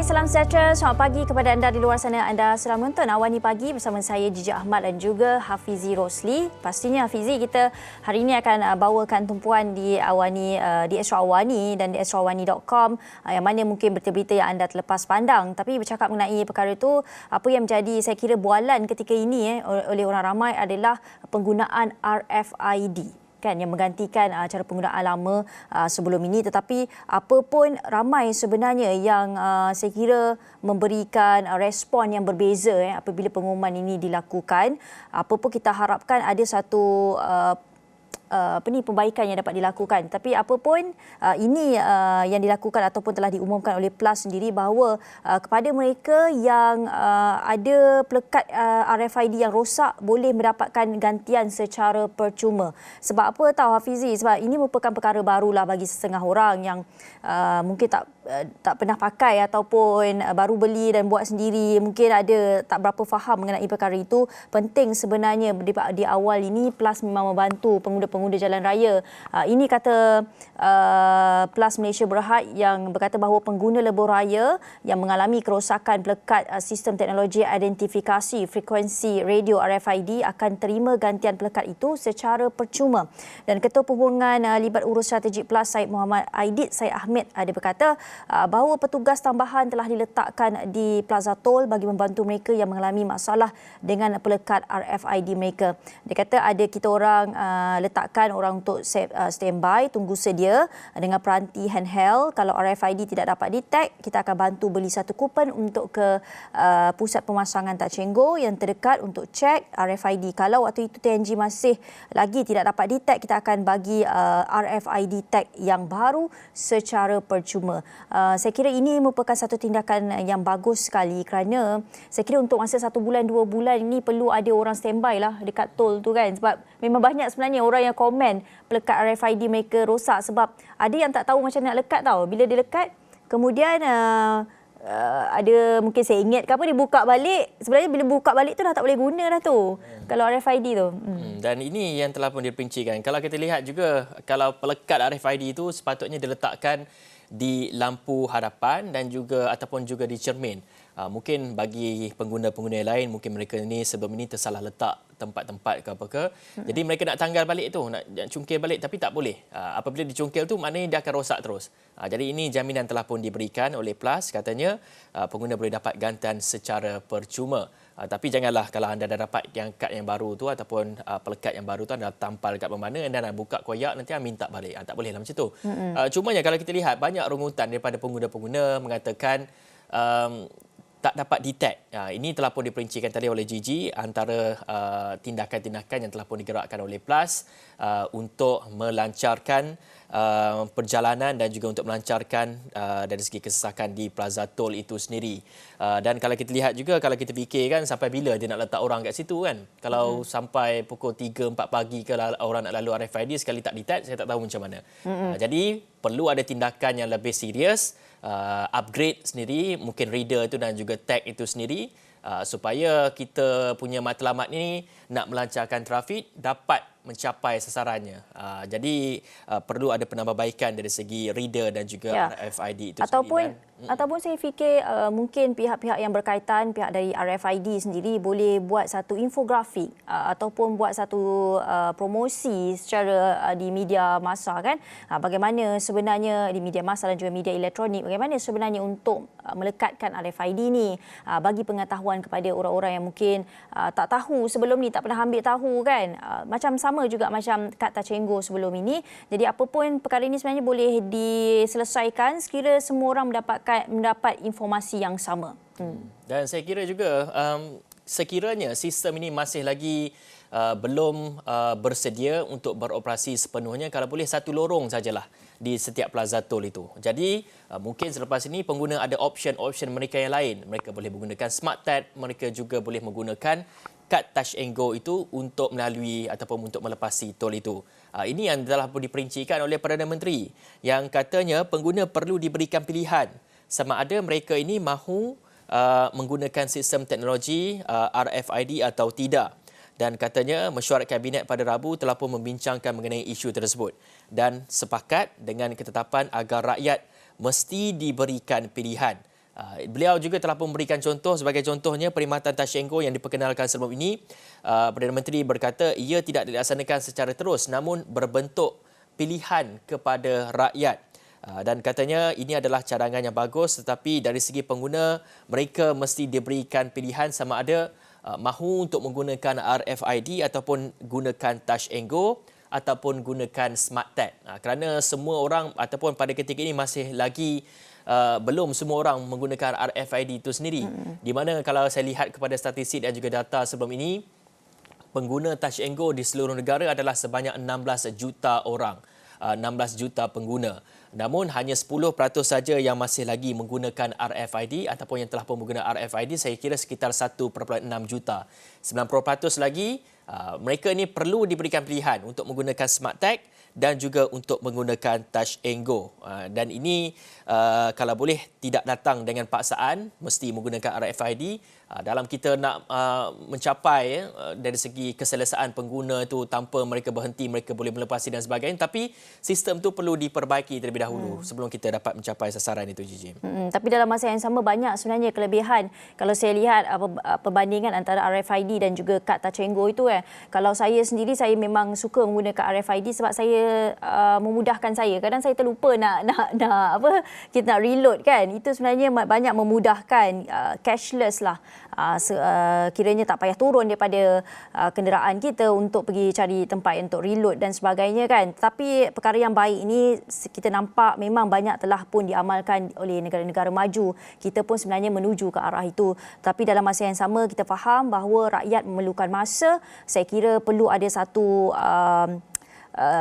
salam sejahtera. Selamat pagi kepada anda di luar sana. Anda sedang menonton Awani Pagi bersama saya Jiji Ahmad dan juga Hafizi Rosli. Pastinya Hafizi, kita hari ini akan bawakan tumpuan di Awani, di Astro Awani dan di astroawani.com yang mana mungkin berita-berita yang anda terlepas pandang. Tapi bercakap mengenai perkara itu, apa yang menjadi saya kira bualan ketika ini oleh orang ramai adalah penggunaan RFID. Yang menggantikan cara penggunaan lama sebelum ini, tetapi apa pun ramai sebenarnya yang saya kira memberikan respon yang berbeza apabila pengumuman ini dilakukan. Apa pun kita harapkan ada satu perbaikan yang dapat dilakukan. Tapi apapun ini yang dilakukan ataupun telah diumumkan oleh PLAS sendiri bahawa kepada mereka yang ada pelekat RFID yang rosak boleh mendapatkan gantian secara percuma. Sebab apa tahu Hafizi? Sebab ini merupakan perkara barulah bagi setengah orang yang mungkin tak pernah pakai ataupun baru beli dan buat sendiri, mungkin ada tak berapa faham mengenai perkara itu. Penting sebenarnya di awal ini PLAS memang membantu pengguna jalan raya. Ini kata PLAS Malaysia Berhad yang berkata bahawa pengguna lebuh raya yang mengalami kerosakan pelekat sistem teknologi identifikasi frekuensi radio RFID akan terima gantian pelekat itu secara percuma. Dan Ketua Perhubungan Libat Urus Strategik PLAS Syed Muhammad Aidit Syed Ahmed ada berkata bahawa petugas tambahan telah diletakkan di Plaza Tol bagi membantu mereka yang mengalami masalah dengan pelekat RFID mereka. Dia kata ada kita orang letakkan orang untuk standby, tunggu sedia dengan peranti handheld. Kalau RFID tidak dapat detect, kita akan bantu beli satu kupon untuk ke pusat pemasangan Tak Cenggo yang terdekat untuk cek RFID. Kalau waktu itu TNG masih lagi tidak dapat detect, kita akan bagi RFID tag yang baru secara percuma. Saya kira ini merupakan satu tindakan yang bagus sekali kerana saya kira untuk masa 1 bulan 2 bulan ini perlu ada orang standby lah dekat tol tu kan, sebab memang banyak sebenarnya orang yang komen pelekat RFID mereka rosak sebab ada yang tak tahu macam nak lekat tau. Bila dia lekat kemudian ada mungkin saya ingat ke apa dia buka balik, sebenarnya bila buka balik tu dah tak boleh guna dah tu kalau RFID tu. Dan ini yang telah pun diperincikan. Kalau kita lihat juga, kalau pelekat RFID itu sepatutnya diletakkan di lampu hadapan dan juga ataupun juga di cermin. Mungkin bagi pengguna-pengguna yang lain, mungkin mereka ni sebelum ini tersalah letak tempat-tempat ke apa ke. Jadi mereka nak tanggal balik tu, nak cungkil balik tapi tak boleh. Apabila dicungkil tu maknanya dia akan rosak terus. Jadi ini jaminan telah pun diberikan oleh PLAS, katanya pengguna boleh dapat gantian secara percuma. Tapi janganlah kalau anda dah dapat yang kad yang baru tu ataupun pelekat yang baru tu anda tampal kat mana anda nak buka koyak nanti anda minta balik. Tak boleh lah macam tu. Cumanya kalau kita lihat banyak rungutan daripada pengguna-pengguna mengatakan tak dapat detect. Ini telah pun diperincikan tadi oleh Gigi antara tindakan-tindakan yang telah pun digerakkan oleh PLAS untuk melancarkan perjalanan dan juga untuk melancarkan dari segi kesesakan di Plaza Tol itu sendiri. Dan kalau kita lihat juga, kalau kita fikirkan sampai bila dia nak letak orang kat situ kan. Kalau sampai pukul 3-4 pagi ke orang nak lalu RFID sekali tak detect, saya tak tahu macam mana. Jadi perlu ada tindakan yang lebih serius, upgrade sendiri, mungkin reader itu dan juga tag itu sendiri, supaya kita punya matlamat ini nak melancarkan trafik dapat mencapai sasarannya. Jadi perlu ada penambahbaikan dari segi reader dan juga RFID itu ataupun sendiri. Ataupun saya fikir mungkin pihak-pihak yang berkaitan, pihak dari RFID sendiri boleh buat satu infografik ataupun buat satu promosi secara di media massa kan. Bagaimana sebenarnya di media massa dan juga media elektronik, bagaimana sebenarnya untuk melekatkan RFID ni bagi pengetahuan kepada orang-orang yang mungkin tak tahu sebelum ni, tak pernah ambil tahu kan. Macam sama juga macam kad Tak Cenggo sebelum ini. Jadi apapun perkara ini sebenarnya boleh diselesaikan sekira semua orang mendapat informasi yang sama. Dan saya kira juga sekiranya sistem ini masih lagi belum bersedia untuk beroperasi sepenuhnya, kalau boleh satu lorong sajalah di setiap Plaza Tol itu. Jadi mungkin selepas ini pengguna ada option mereka yang lain. Mereka boleh menggunakan Smart Tag, mereka juga boleh menggunakan kad Touch and Go itu untuk melalui ataupun untuk melepasi tol itu. Ini yang telah pun diperincikan oleh Perdana Menteri yang katanya pengguna perlu diberikan pilihan sama ada mereka ini mahu menggunakan sistem teknologi RFID atau tidak. Dan katanya mesyuarat Kabinet pada Rabu telah pun membincangkan mengenai isu tersebut dan sepakat dengan ketetapan agar rakyat mesti diberikan pilihan Beliau juga telah memberikan contoh, sebagai contohnya perkhidmatan Tashenko yang diperkenalkan sebelum ini. Perdana Menteri berkata ia tidak dilaksanakan secara terus namun berbentuk pilihan kepada rakyat. Dan katanya ini adalah cadangan yang bagus, tetapi dari segi pengguna mereka mesti diberikan pilihan sama ada mahu untuk menggunakan RFID ataupun gunakan Touch and Go ataupun gunakan Smart Tag. Kerana semua orang ataupun pada ketika ini masih lagi belum semua orang menggunakan RFID itu sendiri. Di mana kalau saya lihat kepada statistik dan juga data sebelum ini, pengguna Touch and Go di seluruh negara adalah sebanyak 16 juta orang. 16 juta pengguna. Namun hanya 10% saja yang masih lagi menggunakan RFID ataupun yang telah pun menggunakan RFID, saya kira sekitar 1.6 juta. 90% lagi mereka ini perlu diberikan pilihan untuk menggunakan Smart Tag dan juga untuk menggunakan Touch and Go. Dan ini kalau boleh tidak datang dengan paksaan, mesti menggunakan RFID. Dalam kita nak mencapai dari segi keselesaan pengguna itu tanpa mereka berhenti, mereka boleh melepasi dan sebagainya. Tapi sistem itu perlu diperbaiki terlebih dahulu sebelum kita dapat mencapai sasaran itu, Gigi. Tapi dalam masa yang sama banyak sebenarnya kelebihan. Kalau saya lihat perbandingan antara RFID dan juga kad Touch and Go itu, kalau saya sendiri, saya memang suka menggunakan RFID sebab saya memudahkan saya. Kadang saya terlupa nak kita nak reload kan. Itu sebenarnya banyak memudahkan, cashless lah. Kiranya tak payah turun daripada kenderaan kita untuk pergi cari tempat untuk reload dan sebagainya kan. Tapi perkara yang baik ini kita nampak memang banyak telah pun diamalkan oleh negara-negara maju. Kita pun sebenarnya menuju ke arah itu. Tapi dalam masa yang sama kita faham bahawa rakyat memerlukan masa. Saya kira perlu ada satu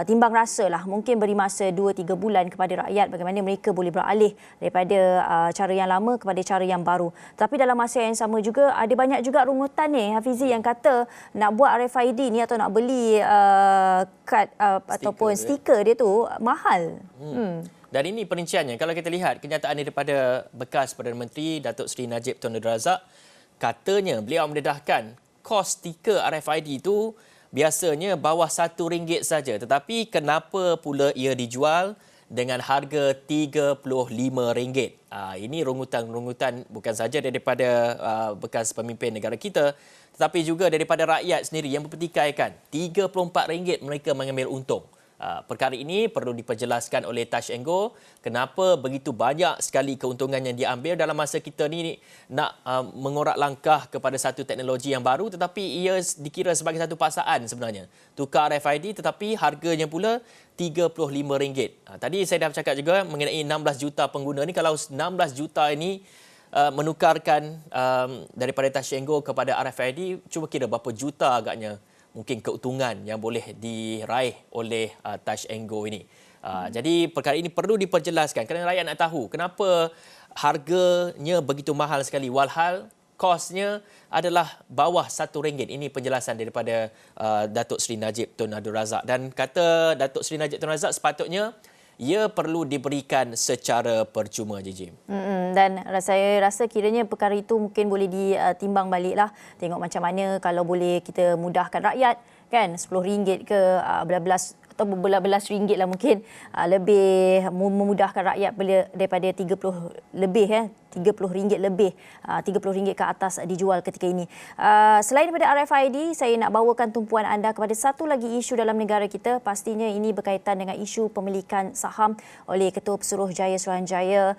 timbang rasa lah, mungkin beri masa 2-3 bulan kepada rakyat bagaimana mereka boleh beralih daripada cara yang lama kepada cara yang baru. Tapi dalam masa yang sama juga ada banyak juga rungutan ni, Hafizi, yang kata nak buat RFID ni atau nak beli kad ataupun stiker dia tu mahal. Dan ini perinciannya. Kalau kita lihat kenyataan daripada bekas Perdana Menteri Datuk Seri Najib Tun Abdul Razak, katanya beliau mendedahkan kos stiker RFID itu biasanya bawah RM1 saja, tetapi kenapa pula ia dijual dengan harga RM35? Ini rungutan-rungutan bukan saja daripada bekas pemimpin negara kita, tetapi juga daripada rakyat sendiri yang mempertikaikan RM34 mereka mengambil untung. Perkara ini perlu diperjelaskan oleh Touch and Go. Kenapa begitu banyak sekali keuntungan yang diambil dalam masa kita ni nak mengorak langkah kepada satu teknologi yang baru, tetapi ia dikira sebagai satu paksaan sebenarnya. Tukar RFID tetapi harganya pula RM35. Tadi saya dah bercakap juga mengenai 16 juta pengguna ni. Kalau 16 juta ini menukarkan daripada Touch and Go kepada RFID, cuba kira berapa juta agaknya mungkin keuntungan yang boleh diraih oleh Touch and Go ini. Jadi perkara ini perlu diperjelaskan kerana rakyat nak tahu kenapa harganya begitu mahal sekali walhal kosnya adalah bawah RM1. Ini penjelasan daripada Datuk Seri Najib Tun Abdul Razak. Dan kata Datuk Seri Najib Tun Razak, sepatutnya ia perlu diberikan secara percuma, Jijim. Dan saya rasa kiranya perkara itu mungkin boleh ditimbang baliklah. Tengok macam mana kalau boleh kita mudahkan rakyat, kan, RM10 ke belas atau berbelas ringgit lah mungkin lebih memudahkan rakyat daripada 30 lebih RM30 lebih, RM30 ke atas dijual ketika ini. Selain daripada RFID, saya nak bawakan tumpuan anda kepada satu lagi isu dalam negara kita. Pastinya ini berkaitan dengan isu pemilikan saham oleh Ketua Pesuruhjaya Suruhanjaya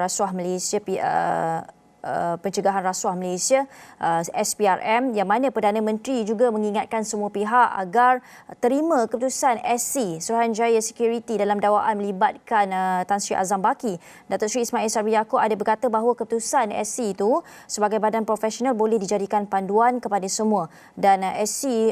Rasuah Malaysia, Pencegahan Rasuah Malaysia, SPRM, yang mana Perdana Menteri juga mengingatkan semua pihak agar terima keputusan SC, Suruhanjaya Security, dalam dakwaan melibatkan Tan Sri Azam Baki. Datuk Seri Ismail Sabri Yaakob ada berkata bahawa keputusan SC itu sebagai badan profesional boleh dijadikan panduan kepada semua. Dan SC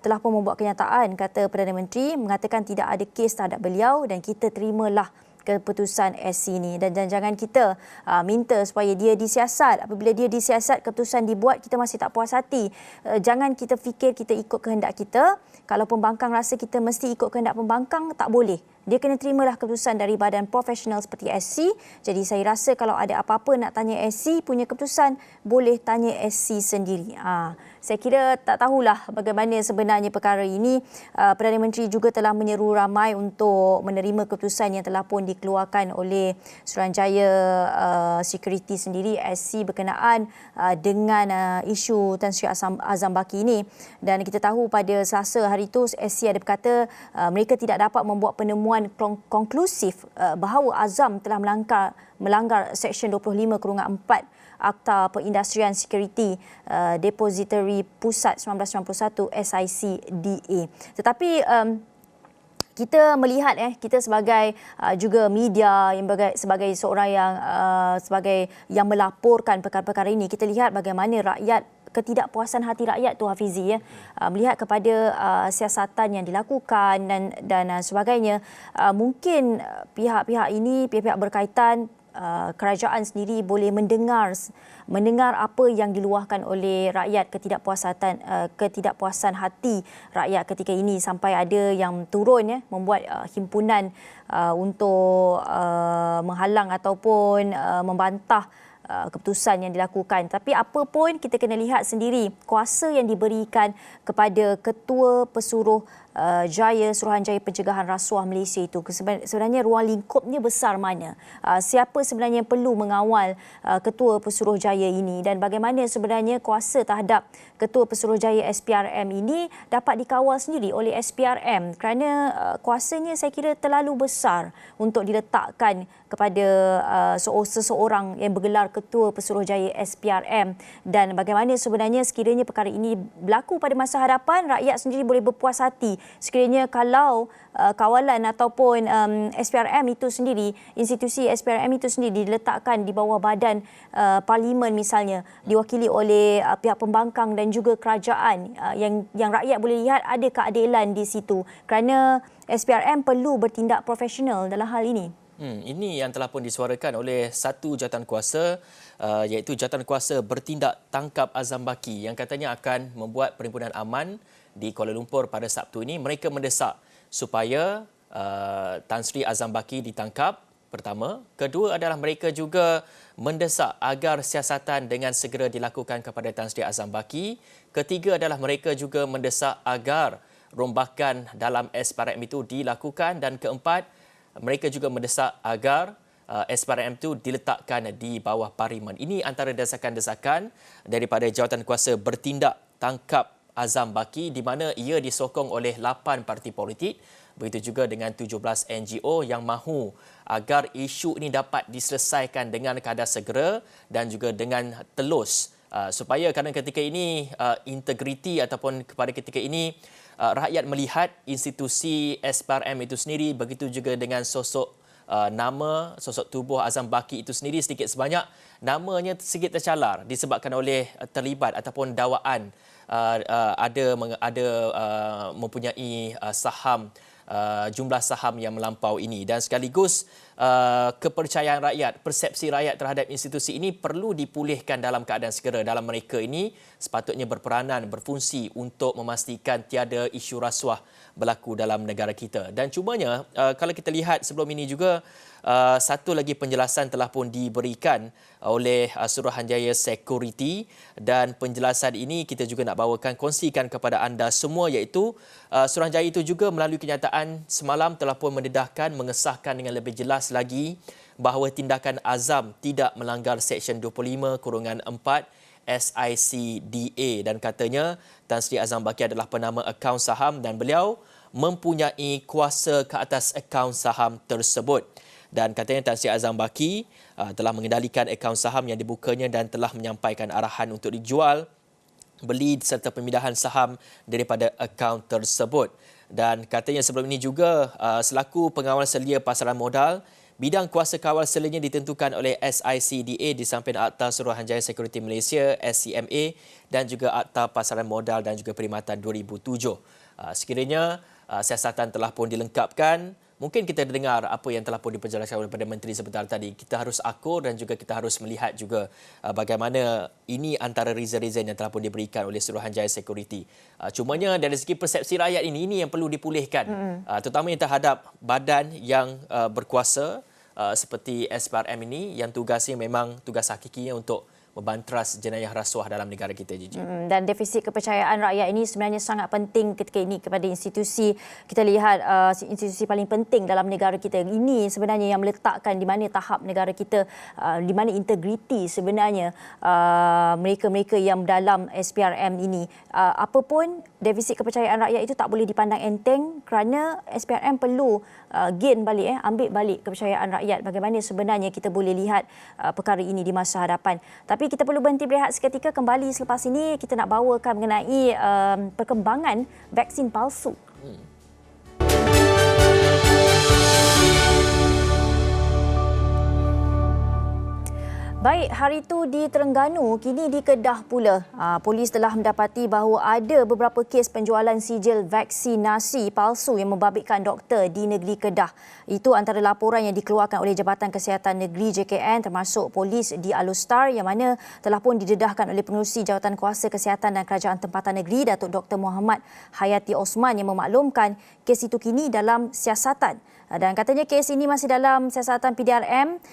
telah pun membuat kenyataan, kata Perdana Menteri, mengatakan tidak ada kes terhadap beliau dan kita terimalah keputusan SC ini, dan jangan kita minta supaya dia disiasat. Apabila dia disiasat, keputusan dibuat, kita masih tak puas hati. Jangan kita fikir kita ikut kehendak kita. Kalau pembangkang rasa kita mesti ikut kehendak pembangkang, tak boleh. dia kena terimalah keputusan dari badan profesional seperti SC. Jadi saya rasa kalau ada apa-apa nak tanya SC punya keputusan, boleh tanya SC sendiri. Saya kira tak tahulah bagaimana sebenarnya perkara ini. Perdana Menteri juga telah menyeru ramai untuk menerima keputusan yang telah pun dikeluarkan oleh Suruhanjaya Security sendiri, SC, berkenaan dengan isu Tan Sri Azam Baki ini. Dan kita tahu pada Selasa hari itu SC ada berkata mereka tidak dapat membuat penemuan konklusif bahawa Azam telah melanggar Seksyen 25/4 Akta Perindustrian Security Depository Pusat 1991 SICDA. Tetapi kita melihat kita sebagai juga media yang sebagai seorang yang melaporkan perkara-perkara ini, kita lihat bagaimana ketidakpuasan hati rakyat tu, Hafizi, melihat kepada siasatan yang dilakukan dan sebagainya. Mungkin pihak-pihak berkaitan, kerajaan sendiri boleh mendengar apa yang diluahkan oleh rakyat, ketidakpuasan hati rakyat ketika ini, sampai ada yang turun membuat himpunan untuk menghalang ataupun membantah keputusan yang dilakukan. Tapi apa pun, kita kena lihat sendiri kuasa yang diberikan kepada Ketua Pesuruh Suruhanjaya Pencegahan Rasuah Malaysia itu. Sebenarnya ruang lingkupnya besar mana? Siapa sebenarnya yang perlu mengawal Ketua Pesuruhjaya ini, dan bagaimana sebenarnya kuasa terhadap Ketua Pesuruhjaya SPRM ini dapat dikawal sendiri oleh SPRM, kerana kuasanya saya kira terlalu besar untuk diletakkan kepada seseorang yang bergelar Ketua Pesuruhjaya SPRM. Dan bagaimana sebenarnya sekiranya perkara ini berlaku pada masa hadapan, rakyat sendiri boleh berpuas hati sekiranya kalau kawalan ataupun SPRM itu sendiri, institusi SPRM itu sendiri diletakkan di bawah badan parlimen misalnya, diwakili oleh pihak pembangkang dan juga kerajaan, yang rakyat boleh lihat ada keadilan di situ, kerana SPRM perlu bertindak profesional dalam hal ini. Ini yang telah pun disuarakan oleh satu jawatan kuasa, iaitu jawatan kuasa bertindak tangkap Azam Baki, yang katanya akan membuat perhimpunan aman di Kuala Lumpur pada Sabtu ini. Mereka mendesak supaya Tan Sri Azam Baki ditangkap, pertama. Kedua adalah mereka juga mendesak agar siasatan dengan segera dilakukan kepada Tan Sri Azam Baki. Ketiga adalah mereka juga mendesak agar rombakan dalam SPRM itu dilakukan. Dan keempat, mereka juga mendesak agar SPRM itu diletakkan di bawah parlimen. Ini antara desakan-desakan daripada jawatan kuasa bertindak tangkap Azam Baki, di mana ia disokong oleh 8 parti politik, begitu juga dengan 17 NGO yang mahu agar isu ini dapat diselesaikan dengan kadar segera dan juga dengan telus, supaya kerana ketika ini integriti ataupun kepada ketika ini rakyat melihat institusi SPRM itu sendiri, begitu juga dengan sosok sosok tubuh Azam Baki itu sendiri, sedikit sebanyak namanya sedikit tercalar disebabkan oleh terlibat ataupun dakwaan ada mempunyai saham, jumlah saham yang melampau ini, dan sekaligus kepercayaan rakyat, persepsi rakyat terhadap institusi ini perlu dipulihkan dalam keadaan segera. Dalam mereka ini sepatutnya berperanan, berfungsi untuk memastikan tiada isu rasuah berlaku dalam negara kita. Dan cumanya kalau kita lihat sebelum ini juga, satu lagi penjelasan telah pun diberikan oleh Suruhanjaya Security, dan penjelasan ini kita juga nak bawakan, kongsikan kepada anda semua, iaitu Suruhanjaya itu juga melalui kenyataan semalam telah pun mendedahkan, mengesahkan dengan lebih jelas lagi bahawa tindakan Azam tidak melanggar Seksyen 25/4 SICDA, dan katanya Tan Sri Azam Baki adalah penama akaun saham dan beliau mempunyai kuasa ke atas akaun saham tersebut. Dan katanya Tan Sri Azam Baki telah mengendalikan akaun saham yang dibukanya dan telah menyampaikan arahan untuk dijual, beli serta pemindahan saham daripada akaun tersebut. Dan katanya sebelum ini juga selaku pengawal selia pasaran modal, bidang kuasa kawal selianya ditentukan oleh SICDA di samping Akta Suruhanjaya Security Malaysia SCMA dan juga Akta Pasaran Modal dan juga Perkhidmatan 2007. Sekiranya siasatan telah pun dilengkapkan, mungkin kita dengar apa yang telah pun diperjelaskan oleh Perdana Menteri sebentar tadi. Kita harus akur dan juga kita harus melihat juga bagaimana ini antara reason-reason yang telah pun diberikan oleh Suruhanjaya Security. Cumanya dari segi persepsi rakyat ini yang perlu dipulihkan. Terutamanya terhadap badan yang berkuasa seperti SPRM ini yang tugasnya memang tugas hakikinya untuk membantras jenayah rasuah dalam negara kita, Gigi. Dan defisit kepercayaan rakyat ini sebenarnya sangat penting ketika ini kepada institusi. Kita lihat institusi paling penting dalam negara kita ini sebenarnya yang meletakkan di mana tahap negara kita, di mana integriti sebenarnya mereka-mereka yang dalam SPRM ini. Apapun defisit kepercayaan rakyat itu tak boleh dipandang enteng kerana SPRM perlu gain balik, ambil balik kepercayaan rakyat. Bagaimana sebenarnya kita boleh lihat perkara ini di masa hadapan. Tapi kita perlu berhenti berehat seketika. Kembali selepas ini kita nak bawakan mengenai perkembangan vaksin palsu. Baik, hari itu di Terengganu, kini di Kedah pula. Polis telah mendapati bahawa ada beberapa kes penjualan sijil vaksinasi palsu yang membabitkan doktor di negeri Kedah. Itu antara laporan yang dikeluarkan oleh Jabatan Kesihatan Negeri JKN termasuk polis di Alustar yang mana telah pun didedahkan oleh Pengerusi Jawatan Kuasa Kesihatan dan Kerajaan Tempatan Negeri Datuk Dr. Muhammad Hayati Osman yang memaklumkan kes itu kini dalam siasatan. Dan katanya kes ini masih dalam siasatan PDRM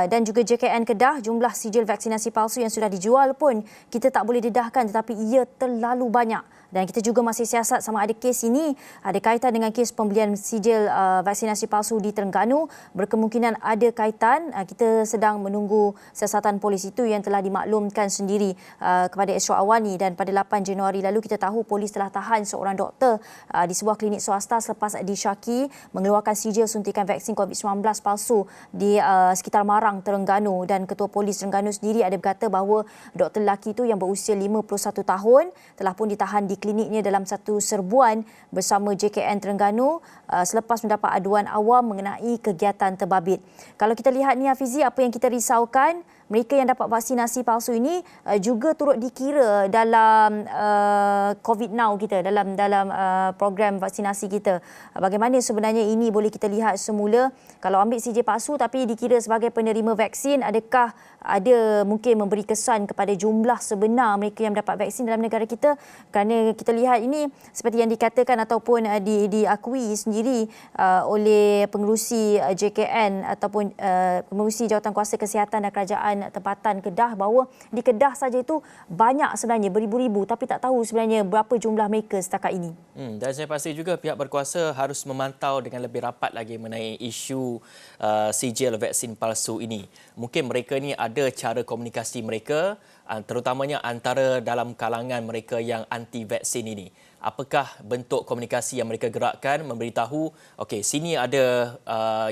dan juga JKN Kedah. Jumlah sijil vaksinasi palsu yang sudah dijual pun kita tak boleh dedahkan tetapi ia terlalu banyak. Dan kita juga masih siasat sama ada kes ini ada kaitan dengan kes pembelian sijil vaksinasi palsu di Terengganu. Berkemungkinan ada kaitan. Kita sedang menunggu siasatan polis itu yang telah dimaklumkan sendiri kepada Esra Awani. Dan pada 8 Januari lalu kita tahu polis telah tahan seorang doktor di sebuah klinik swasta selepas disyaki mengeluarkan sijil suntikan vaksin COVID-19 palsu di sekitar Marang, Terengganu. Dan Ketua Polis Terengganu sendiri ada berkata bahawa doktor lelaki itu yang berusia 51 tahun telah pun ditahan di kliniknya dalam satu serbuan bersama JKN Terengganu selepas mendapat aduan awam mengenai kegiatan terbabit. Kalau kita lihat ni Hafizi, apa yang kita risaukan, mereka yang dapat vaksinasi palsu ini juga turut dikira dalam COVID Now kita, dalam program vaksinasi kita. Bagaimana sebenarnya ini boleh kita lihat semula kalau ambil sijil palsu tapi dikira sebagai penerima vaksin, adakah ada mungkin memberi kesan kepada jumlah sebenar mereka yang mendapat vaksin dalam negara kita? Kerana kita lihat ini seperti yang dikatakan ataupun diakui sendiri oleh pengerusi JKN ataupun pengerusi Jawatan Kuasa Kesihatan dan Kerajaan Tempatan Kedah bahawa di Kedah saja itu banyak sebenarnya beribu-ribu tapi tak tahu sebenarnya berapa jumlah mereka setakat ini. Dan saya pasti juga pihak berkuasa harus memantau dengan lebih rapat lagi mengenai isu sijil vaksin palsu ini. Mungkin mereka ni ada cara komunikasi mereka terutamanya antara dalam kalangan mereka yang anti vaksin ini. Apakah bentuk komunikasi yang mereka gerakkan memberitahu, okey, sini ada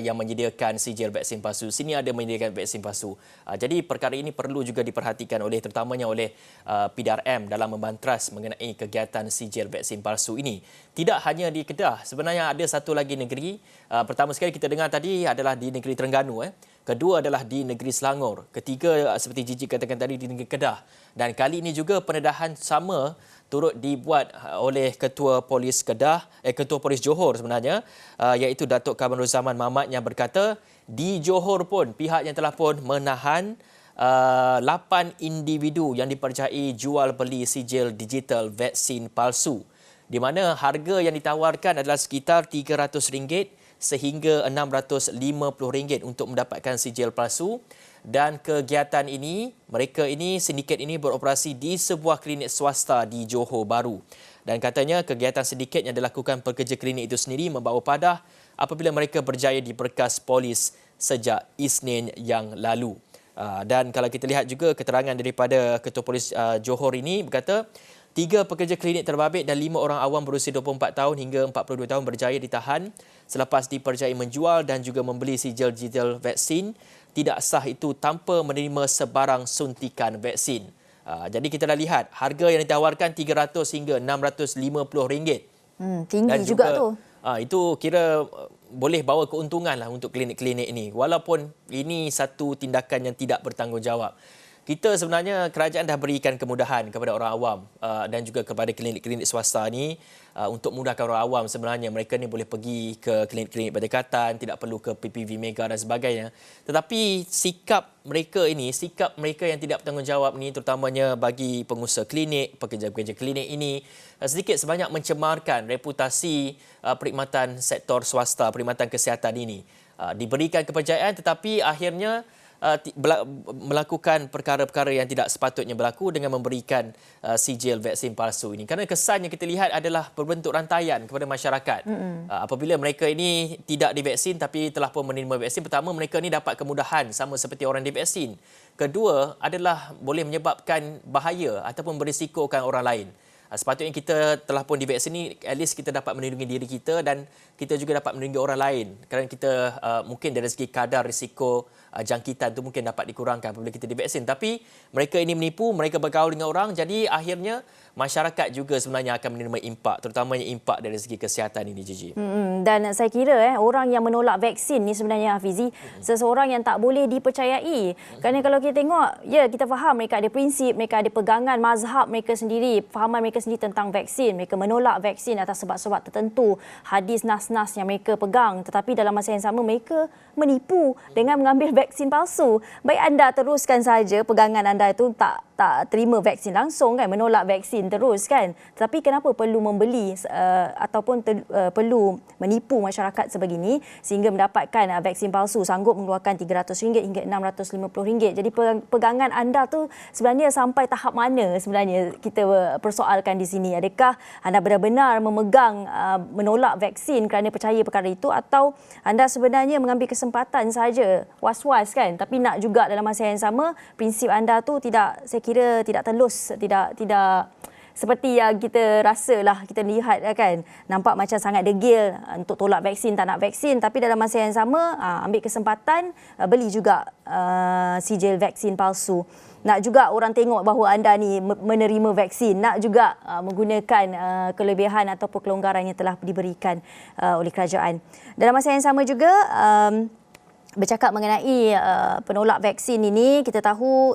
yang menyediakan sijil vaksin palsu, sini ada menyediakan vaksin palsu. Jadi perkara ini perlu juga diperhatikan oleh terutamanya oleh PDRM dalam membantras mengenai kegiatan sijil vaksin palsu ini. Tidak hanya di Kedah, sebenarnya ada satu lagi negeri. Pertama sekali kita dengar tadi adalah di negeri Terengganu. Kedua adalah di negeri Selangor. Ketiga seperti Gigi katakan tadi di negeri Kedah. Dan kali ini juga pendedahan sama turut dibuat oleh Ketua Polis Kedah, Ketua Polis Johor sebenarnya, iaitu Datuk Kamaruzaman Mamat yang berkata di Johor pun pihaknya telah pun menahan 8 individu yang dipercayai jual beli sijil digital vaksin palsu, di mana harga yang ditawarkan adalah sekitar RM300 sehingga RM650 untuk mendapatkan sijil palsu. Dan kegiatan ini, sindiket ini beroperasi di sebuah klinik swasta di Johor Bahru. Dan katanya kegiatan sindiket yang dilakukan pekerja klinik itu sendiri membawa padah apabila mereka berjaya diberkas polis sejak Isnin yang lalu. Dan kalau kita lihat juga keterangan daripada Ketua Polis Johor ini berkata 3 pekerja klinik terbabit dan 5 orang awam berusia 24 tahun hingga 42 tahun berjaya ditahan selepas dipercayai menjual dan juga membeli sijil digital vaksin tidak sah itu tanpa menerima sebarang suntikan vaksin. Jadi kita dah lihat harga yang ditawarkan RM300 hingga RM650. Tinggi dan juga tu. Itu kira boleh bawa keuntungan lah untuk klinik-klinik ini. Walaupun ini satu tindakan yang tidak bertanggungjawab. kita sebenarnya kerajaan dah berikan kemudahan kepada orang awam dan juga kepada klinik-klinik swasta ni untuk mudahkan orang awam. Sebenarnya mereka ni boleh pergi ke klinik-klinik berdekatan, tidak perlu ke PPV Mega dan sebagainya. Tetapi sikap mereka yang tidak bertanggungjawab ni, terutamanya bagi pengusaha klinik, pekerja-pekerja klinik ini, sedikit sebanyak mencemarkan reputasi perkhidmatan sektor swasta, perkhidmatan kesihatan ini. Diberikan kepercayaan tetapi akhirnya melakukan perkara-perkara yang tidak sepatutnya berlaku dengan memberikan sijil vaksin palsu ini. Kerana kesan yang kita lihat adalah berbentuk rantaian kepada masyarakat. Apabila mereka ini tidak divaksin tapi telah pun menerima vaksin, pertama mereka ini dapat kemudahan sama seperti orang divaksin. Kedua adalah boleh menyebabkan bahaya ataupun berisikokan orang lain. Sepatutnya kita telah pun divaksin ni, at least kita dapat melindungi diri kita dan kita juga dapat melindungi orang lain. Kerana kita mungkin dari segi kadar risiko jangkitan tu mungkin dapat dikurangkan apabila kita divaksin. Tapi mereka ini menipu, mereka bergaul dengan orang, jadi akhirnya masyarakat juga sebenarnya akan menerima impak, terutamanya impak dari segi kesihatan ini, Gigi. Dan saya kira orang yang menolak vaksin ni sebenarnya, Hafizi, seseorang yang tak boleh dipercayai. Kerana kalau kita tengok, ya kita faham mereka ada prinsip, mereka ada pegangan mazhab mereka sendiri, fahaman mereka sendiri tentang vaksin. Mereka menolak vaksin atas sebab-sebab tertentu, hadis nas-nas yang mereka pegang. Tetapi dalam masa yang sama mereka menipu dengan mengambil vaksin palsu. Baik anda teruskan saja pegangan anda itu, tak terima vaksin langsung kan, menolak vaksin terus kan. Tetapi kenapa perlu membeli ataupun perlu menipu masyarakat sebegini sehingga mendapatkan vaksin palsu, sanggup mengeluarkan RM300 hingga RM650. Jadi pegangan anda tu sebenarnya sampai tahap mana sebenarnya kita persoalkan di sini? Adakah anda benar-benar memegang menolak vaksin kerana percaya perkara itu, atau anda sebenarnya mengambil kesempatan saja, was-was kan, tapi nak juga dalam masa yang sama prinsip anda tu tidak, saya kira tidak telus, tidak seperti yang kita rasalah, kita lihat kan, nampak macam sangat degil untuk tolak vaksin, tak nak vaksin, tapi dalam masa yang sama ambil kesempatan beli juga sijil vaksin palsu. Nak juga orang tengok bahawa anda ni menerima vaksin, nak juga menggunakan kelebihan ataupun kelonggaran yang telah diberikan oleh kerajaan. Dalam masa yang sama juga, bercakap mengenai penolak vaksin ini, kita tahu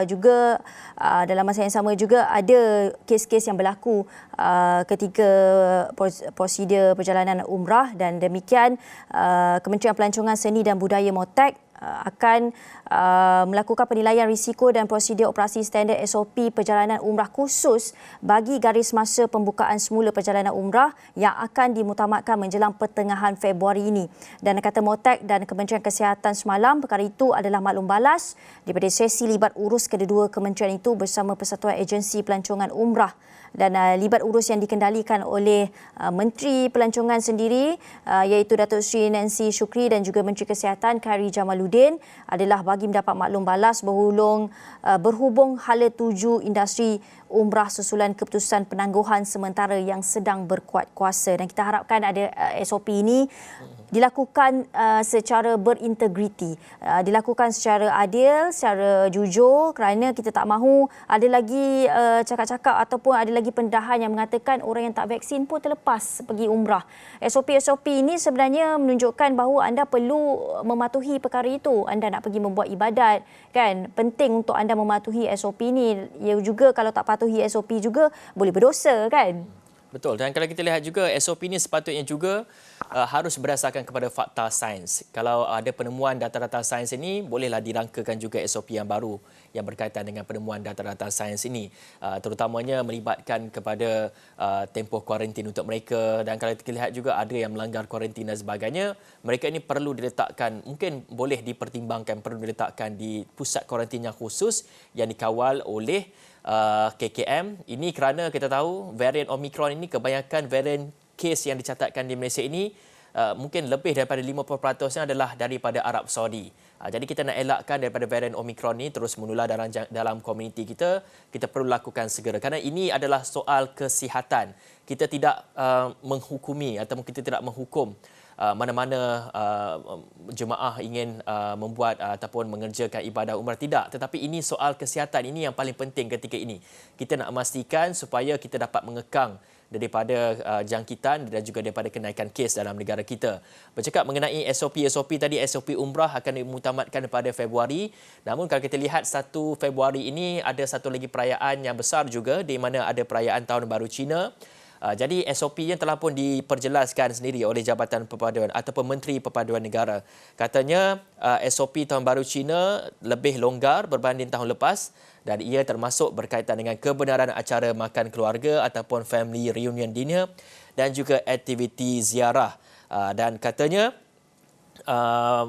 juga dalam masa yang sama juga ada kes-kes yang berlaku ketika prosedur perjalanan umrah, dan demikian Kementerian Pelancongan Seni dan Budaya MOTAK akan melakukan penilaian risiko dan prosedur operasi standard SOP perjalanan umrah khusus bagi garis masa pembukaan semula perjalanan umrah yang akan dimutamatkan menjelang pertengahan Februari ini. Dan kata MOTAK dan Kementerian Kesihatan semalam, perkara itu adalah maklum balas daripada sesi libat urus kedua kementerian itu bersama Persatuan Agensi Pelancongan Umrah. Dan libat urus yang dikendalikan oleh Menteri Pelancongan sendiri, iaitu Datuk Seri Nancy Shukri dan juga Menteri Kesihatan Khairy Jamaluddin, adalah bagi mendapat maklum balas berhubung hala tuju industri umrah susulan keputusan penangguhan sementara yang sedang berkuat kuasa. Dan kita harapkan ada SOP ini dilakukan secara berintegriti, dilakukan secara adil, secara jujur, kerana kita tak mahu ada lagi cakap-cakap ataupun ada lagi pendedahan yang mengatakan orang yang tak vaksin pun terlepas pergi umrah. SOP-SOP ini sebenarnya menunjukkan bahawa anda perlu mematuhi perkara itu. Anda nak pergi membuat ibadat kan, penting untuk anda mematuhi SOP ini. Ya juga kalau tak patuhi SOP juga boleh berdosa kan. Betul, dan kalau kita lihat juga SOP ini sepatutnya juga harus berdasarkan kepada fakta sains. Kalau ada penemuan data-data sains ini, bolehlah dirangkakan juga SOP yang baru yang berkaitan dengan penemuan data-data sains ini. Terutamanya melibatkan kepada tempoh kuarantin untuk mereka, dan kalau kita lihat juga ada yang melanggar kuarantin dan sebagainya, mereka ini perlu diletakkan, mungkin boleh dipertimbangkan perlu diletakkan di pusat kuarantin yang khusus yang dikawal oleh KKM. Ini kerana kita tahu varian Omicron ini, kebanyakan varian kes yang dicatatkan di Malaysia ini mungkin lebih daripada 50% adalah daripada Arab Saudi. Jadi kita nak elakkan daripada varian Omicron ini terus menular dalam komuniti kita. Kita perlu lakukan segera kerana ini adalah soal kesihatan. Kita tidak menghukumi ataupun kita tidak menghukum mana-mana jemaah ingin membuat ataupun mengerjakan ibadah umrah, tidak. Tetapi ini soal kesihatan, ini yang paling penting ketika ini. Kita nak memastikan supaya kita dapat mengekang daripada jangkitan dan juga daripada kenaikan kes dalam negara kita. Bercakap mengenai SOP tadi, SOP umrah akan dimuktamadkan pada Februari. Namun kalau kita lihat 1 Februari ini ada satu lagi perayaan yang besar juga, di mana ada perayaan Tahun Baru Cina. Jadi SOP yang telah pun diperjelaskan sendiri oleh Jabatan Perpaduan ataupun Menteri Perpaduan Negara. Katanya SOP Tahun Baru Cina lebih longgar berbanding tahun lepas dan ia termasuk berkaitan dengan kebenaran acara makan keluarga ataupun family reunion dinner dan juga aktiviti ziarah. Dan katanya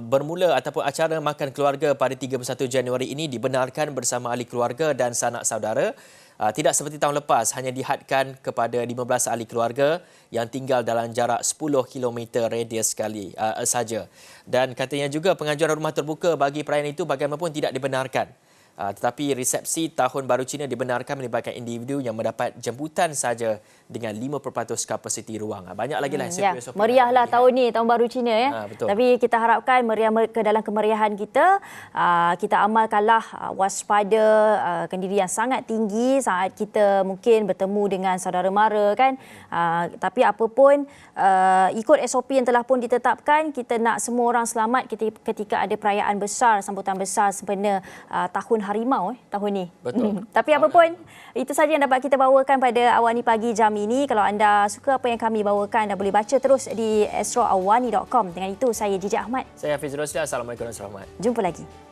bermula ataupun acara makan keluarga pada 31 Januari ini dibenarkan bersama ahli keluarga dan sanak saudara. Tidak seperti tahun lepas, hanya dihadkan kepada 15 ahli keluarga yang tinggal dalam jarak 10 km radius saja. Dan katanya juga pengajuan rumah terbuka bagi perayaan itu bagaimanapun tidak dibenarkan. Tetapi resepsi Tahun Baru Cina dibenarkan melibatkan individu yang mendapat jemputan saja dengan 5% kapasiti ruang. Banyak lagi lah SOP. Meriahlah tahun ni, Tahun Baru Cina ya. Betul. Tapi kita harapkan meriah ke dalam kemeriahan kita, kita amalkanlah waspada, diri yang sangat tinggi saat kita mungkin bertemu dengan saudara mara kan. Tapi apa pun ikut SOP yang telah pun ditetapkan, kita nak semua orang selamat ketika ada perayaan besar, sambutan besar sempena tahun harimau tahun ni. Betul. Tapi apa pun, itu saja yang dapat kita bawakan pada Awani Pagi jam ini. Kalau anda suka apa yang kami bawakan, anda boleh baca terus di astroawani.com. Dengan itu, saya Jijak Ahmad. Saya Hafiz Rosli. Assalamualaikum warahmatullahi wabarakatuh. Jumpa lagi.